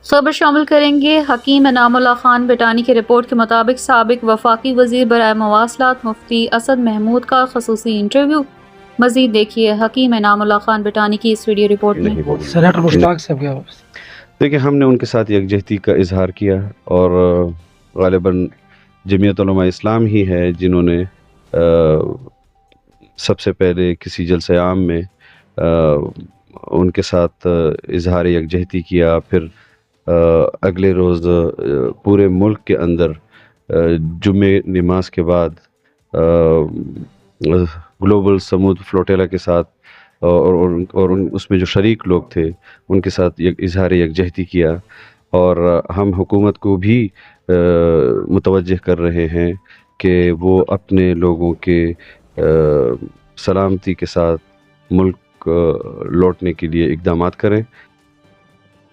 خبر شامل کریں گے۔ حکیم انعام اللہ خان بٹانی کی رپورٹ کے مطابق سابق وفاقی وزیر برائے مواصلات مفتی اسد محمود کا خصوصی انٹرویو۔ مزید دیکھیے حکیم انعام اللہ خان بٹانی کی اس ویڈیو رپورٹ میں۔ سینیٹر مشتاق صاحب کیا دیکھیں، ہم نے ان کے ساتھ یکجہتی کا اظہار کیا اور غالباً جمعیت علماء اسلام ہی ہے جنہوں نے سب سے پہلے کسی جلسہ عام میں ان کے ساتھ اظہار یکجہتی کیا، پھر اگلے روز پورے ملک کے اندر جمعے نماز کے بعد گلوبل سمود فلوٹیلا کے ساتھ اور اس میں جو شریک لوگ تھے ان کے ساتھ اظہار یکجہتی کیا، اور ہم حکومت کو بھی متوجہ کر رہے ہیں کہ وہ اپنے لوگوں کے سلامتی کے ساتھ ملک لوٹنے کے لیے اقدامات کریں۔